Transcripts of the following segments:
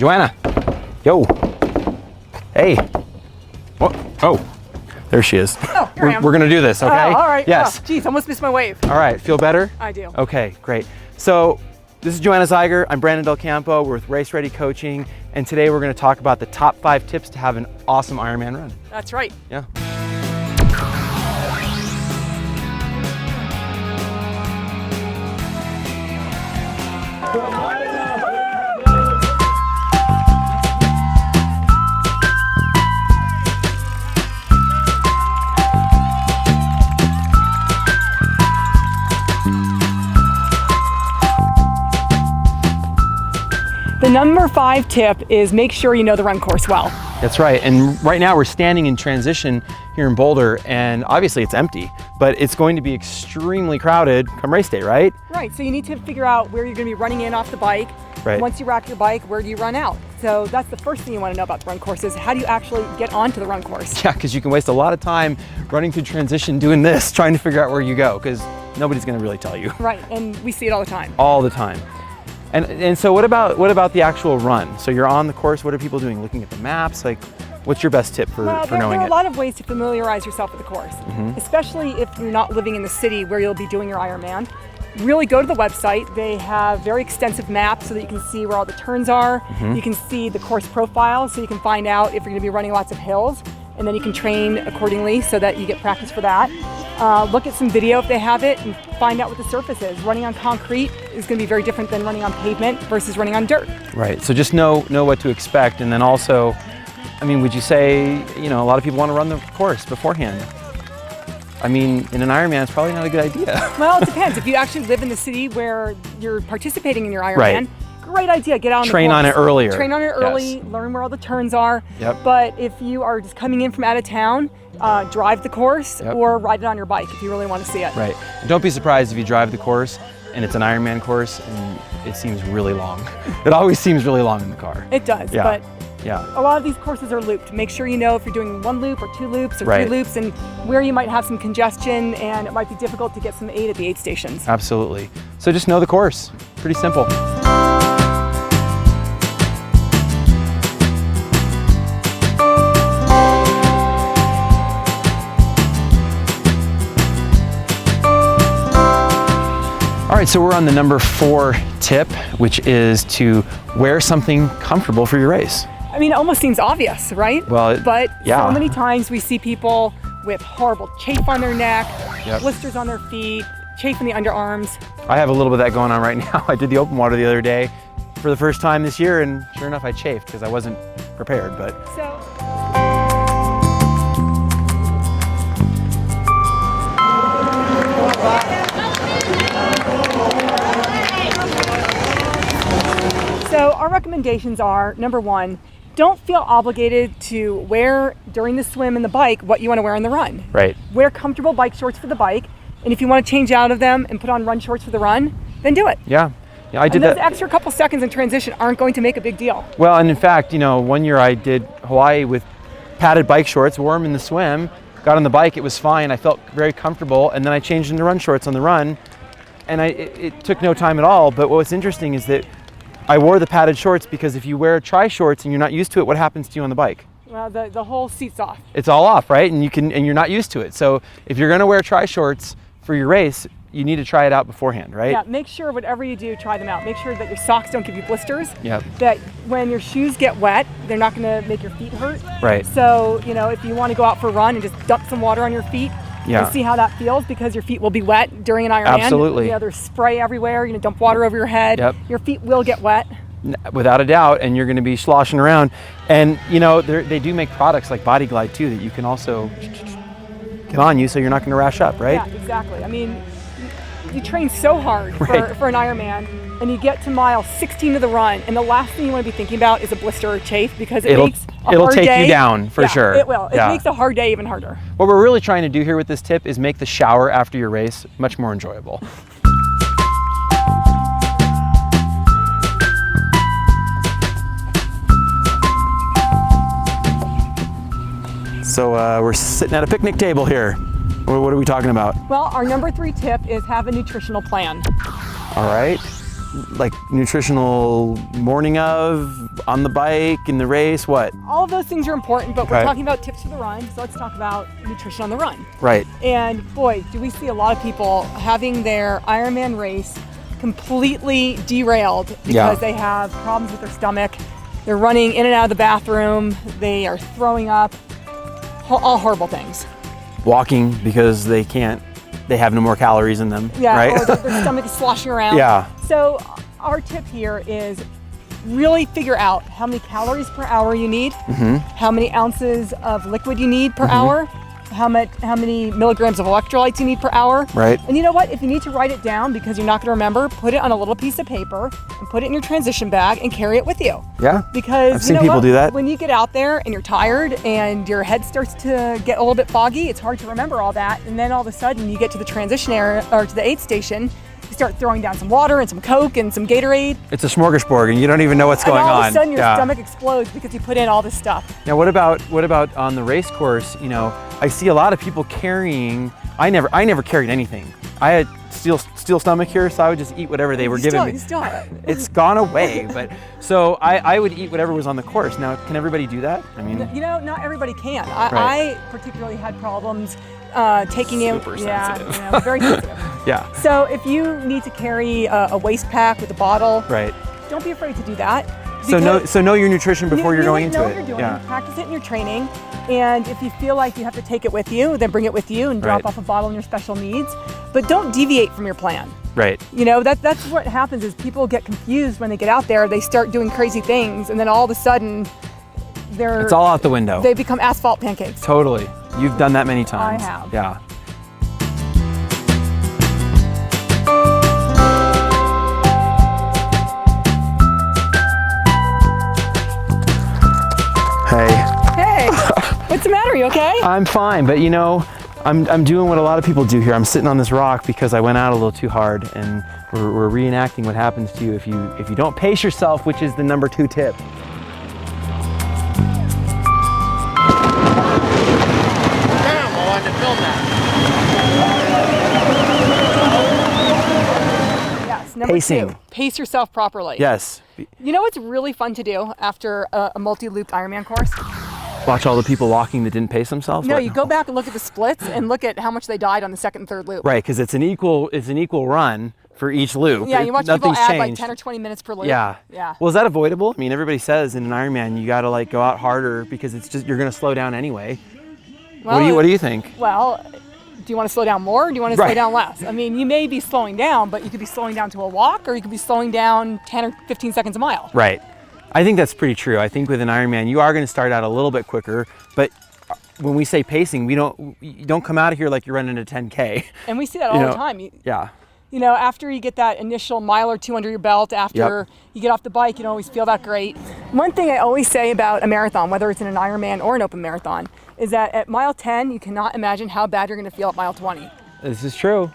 Joanna, yo, hey, oh, there she is. Oh, here I am. We're gonna do this, okay? Oh, all right. Yes. Oh, geez, almost missed my wave. All right, feel better? I do. Okay, great. So this is Joanna Zeiger. I'm Brandon Del Campo. We're with Race Ready Coaching, and today we're gonna talk about the top 5 tips to have an awesome Ironman run. That's right. Yeah. The number 5 tip is make sure you know the run course well. That's right, and right now we're standing in transition here in Boulder, and obviously it's empty, but it's going to be extremely crowded come race day, right? Right, so you need to figure out where you're gonna be running in off the bike. Right. Once you rack your bike, where do you run out? So that's the first thing you wanna know about the run course is how do you actually get onto the run course? Yeah, because you can waste a lot of time running through transition doing this, trying to figure out where you go, because nobody's gonna really tell you. Right, and we see it all the time. All the time. And so what about the actual run? So you're on the course, what are people doing? Looking at the maps? Like, what's your best tip for knowing there are it? a lot of ways to familiarize yourself with the course, especially if you're not living in the city where you'll be doing your Ironman. Really go to the website. They have very extensive maps so that you can see where all the turns are. You can see the course profile so you can find out if you're gonna be running lots of hills, and then you can train accordingly so that you get practice for that. Look at some video if they have it and find out what the surface is. Running on concrete is going to be very different than running on pavement versus running on dirt. Right, so just know what to expect, and then also, I mean, would you say, a lot of people want to run the course beforehand? I mean, in an Ironman, it's probably not a good idea. Well, it depends. If you actually live in the city where you're participating in your Ironman, great idea, get out on the course. Train on it earlier. Train on it early, Yes. learn where all the turns are. Yep. But if you are just coming in from out of town, drive the course or ride it on your bike if you really want to see it. Right. And don't be surprised if you drive the course and it's an Ironman course and it seems really long. It always seems really long in the car. It does, but yeah. a lot of these courses are looped. Make sure you know if you're doing 1 loop or 2 loops or 3 Right. loops and where you might have some congestion and it might be difficult to get some aid at the aid stations. Absolutely. So just know the course. Pretty simple. All right, so we're on the number 4 tip, which is to wear something comfortable for your race. I mean, it almost seems obvious, right? Well, but yeah. so many times we see people with horrible chafe on their neck, Yep. blisters on their feet, chafe in the underarms. I have a little bit of that going on right now. I did the open water the other day for the first time this year, and sure enough, I chafed because I wasn't prepared, but. So our recommendations are, number 1, don't feel obligated to wear during the swim and the bike what you want to wear on the run. Right. Wear comfortable bike shorts for the bike, and if you want to change out of them and put on run shorts for the run, then do it. Yeah, I did and those that. extra couple seconds in transition aren't going to make a big deal. Well, and in fact, one year I did Hawaii with padded bike shorts, wore them in the swim, got on the bike, it was fine, I felt very comfortable, and then I changed into run shorts on the run, and it took no time at all. But what's interesting is that I wore the padded shorts because if you wear tri shorts and you're not used to it, what happens to you on the bike? Well, the whole seat's off. It's all off, right? And you're not used to it. So if you're gonna wear tri shorts for your race, you need to try it out beforehand, right? Yeah, make sure whatever you do, try them out. Make sure that your socks don't give you blisters. Yep. That when your shoes get wet, they're not gonna make your feet hurt. Right. So, if you wanna go out for a run and just dump some water on your feet, Yeah. and see how that feels because your feet will be wet during an Ironman. Absolutely. There's spray everywhere, dump water over your head. Yep. Your feet will get wet. Without a doubt, and you're going to be sloshing around. And they do make products like Body Glide too that you can also get on you so you're not going to rash up, right? Yeah, exactly. I mean, you train so hard Right. for an Ironman, and you get to mile 16 of the run, and the last thing you want to be thinking about is a blister or chafe because It'll makes a hard take day. you down for sure. It will. It Yeah. makes a hard day even harder. What we're really trying to do here with this tip is make the shower after your race much more enjoyable. So we're sitting at a picnic table here. What are we talking about? Well, our number 3 tip is have a nutritional plan. All right. like nutritional morning of, on the bike, in the race, what? All of those things are important, but we're Okay. talking about tips for the run, so let's talk about nutrition on the run. Right. And boy, do we see a lot of people having their Ironman race completely derailed because Yeah. they have problems with their stomach. They're running in and out of the bathroom. They are throwing up. All horrible things. Walking because they have no more calories in them, Yeah, right? or their stomach is sloshing around. Yeah. So our tip here is really figure out how many calories per hour you need, how many ounces of liquid you need per hour, how many milligrams of electrolytes you need per hour. Right. And you know what? If you need to write it down because you're not going to remember, put it on a little piece of paper and put it in your transition bag and carry it with you. Yeah. Because I've you seen know people what? do that. When you get out there and you're tired and your head starts to get a little bit foggy, it's hard to remember all that. And then all of a sudden you get to the transition area or to the aid station, you start throwing down some water and some Coke and some Gatorade. It's a smorgasbord and you don't even know what's going and all on. of a sudden your Yeah. stomach explodes because you put in all this stuff. Now what about on the race course? You know, I see a lot of people carrying. I never carried anything. I had steel stomach here, so I would just eat whatever they were giving me. You still have it. It's gone away, but so I would eat whatever was on the course. Now, can everybody do that? I mean, You know, not everybody can. Right. I particularly had problems taking in. Super Yeah, sensitive. you know, very sensitive. yeah, So if you need to carry a waist pack with a bottle, right. don't be afraid to do that. So know your nutrition before you're going into know it. what you're doing. Yeah. Practice it in your training. And if you feel like you have to take it with you, then bring it with you and drop Right. off a bottle in your special needs. But don't deviate from your plan. Right. You know, that's what happens is people get confused when they get out there. They start doing crazy things, and then all of a sudden, It's all out the window. they become asphalt pancakes. Totally. You've done that many times. I have. Yeah. Hey. Hey, what's the matter? Are you okay? I'm fine, but you know, I'm doing what a lot of people do here. I'm sitting on this rock because I went out a little too hard, and we're reenacting what happens to you if you don't pace yourself, which is the number 2 tip. Yes, number Pacing. 2, pace yourself properly. Yes. You know what's really fun to do after a multi-looped Ironman course? Watch all the people walking that didn't pace themselves. No, What? you go back and look at the splits and look at how much they died on the second and third loop. Right, because it's an equal run for each loop. Yeah, you watch people Nothing's add like changed. 10 or 20 minutes per loop. Yeah. Yeah. Well, is that avoidable? I mean, everybody says in an Ironman you got to like go out harder because it's just you're going to slow down anyway. Well, What do you think? Well, do you want to slow down more or do you want to slow Right. down less? I mean, you may be slowing down, but you could be slowing down to a walk or you could be slowing down 10 or 15 seconds a mile. Right. I think that's pretty true. I think with an Ironman you are going to start out a little bit quicker, but when we say pacing, you don't come out of here like you're running a 10K. And we see that all the time. Yeah. You know, after you get that initial mile or two under your belt, after you get off the bike, you don't always feel that great. One thing I always say about a marathon, whether it's in an Ironman or an open marathon, is that at mile 10, you cannot imagine how bad you're going to feel at mile 20. This is true.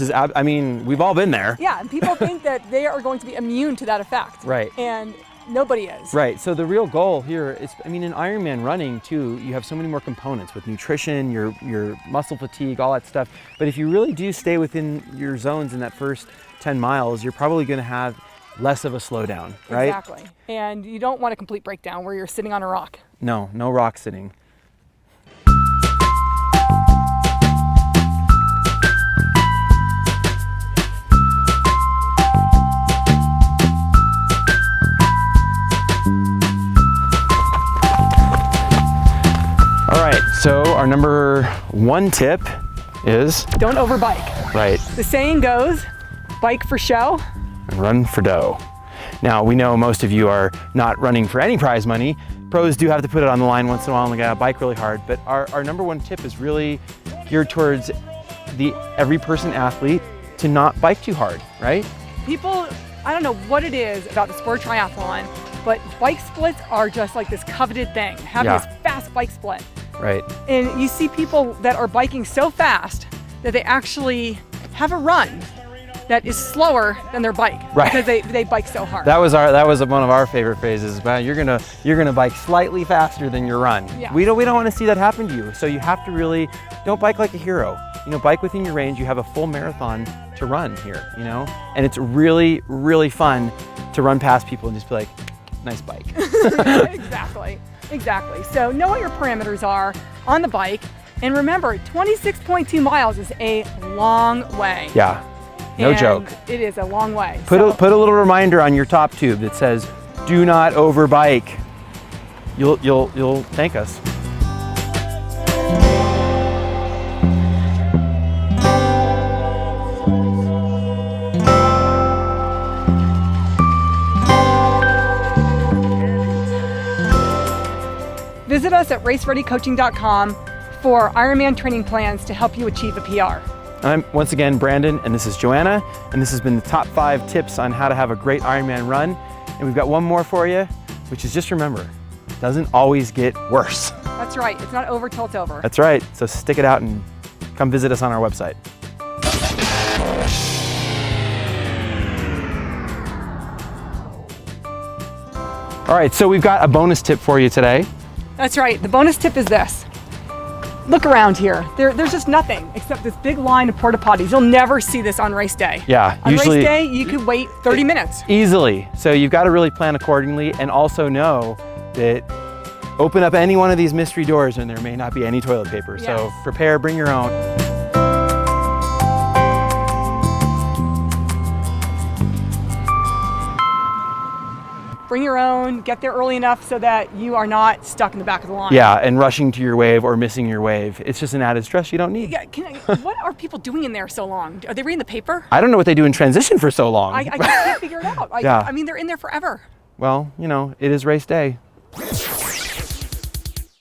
I mean, we've all been there. Yeah, and people think that they are going to be immune to that effect. Right. And nobody is. Right. So the real goal here is, I mean, in Ironman running too, you have so many more components with nutrition, your muscle fatigue, all that stuff. But if you really do stay within your zones in that first 10 miles, you're probably going to have less of a slowdown, right? Exactly. And you don't want a complete breakdown where you're sitting on a rock. No rock sitting. All right, so our number 1 tip is Don't overbike. right, The saying goes, bike for show. and run for dough. Now, we know most of you are not running for any prize money. Pros do have to put it on the line once in a while and they gotta bike really hard, but our number 1 tip is really geared towards the every person athlete to not bike too hard, right? People, I don't know what it is about the sport of triathlon, but bike splits are just like this coveted thing, having Yeah. this fast bike split. Right. And you see people that are biking so fast that they actually have a run that is slower than their bike Right. because they bike so hard. That was one of our favorite phrases. Well, you're gonna bike slightly faster than your run. Yeah. We don't want to see that happen to you. So you have to really don't bike like a hero. bike within your range. You have a full marathon to run here, and it's really, really fun to run past people and just be like, nice bike. Exactly. So know what your parameters are on the bike. And remember, 26.2 miles is a long way. Yeah, no joke. It is a long way. Put a little reminder on your top tube that says, do not overbike. You'll thank us. Visit us at racereadycoaching.com for Ironman training plans to help you achieve a PR. I'm once again Brandon, and this is Joanna, and this has been the top 5 tips on how to have a great Ironman run. And we've got one more for you, which is just remember, it doesn't always get worse. That's right, it's not over till it's over. That's right, so stick it out and come visit us on our website. All right, so we've got a bonus tip for you today. That's right, the bonus tip is this. Look around here. There's just nothing except this big line of porta potties. You'll never see this on race day. Yeah, on usually race day, you could wait 30 minutes. Easily. So you've got to really plan accordingly, and also know that open up any one of these mystery doors and there may not be any toilet paper. Yes. So prepare, bring your own. Bring your own, get there early enough so that you are not stuck in the back of the line. Yeah, and rushing to your wave or missing your wave. It's just an added stress you don't need. Yeah, what are people doing in there so long? Are they reading the paper? I don't know what they do in transition for so long. I can't figure it out. Yeah. I mean, they're in there forever. Well, it is race day.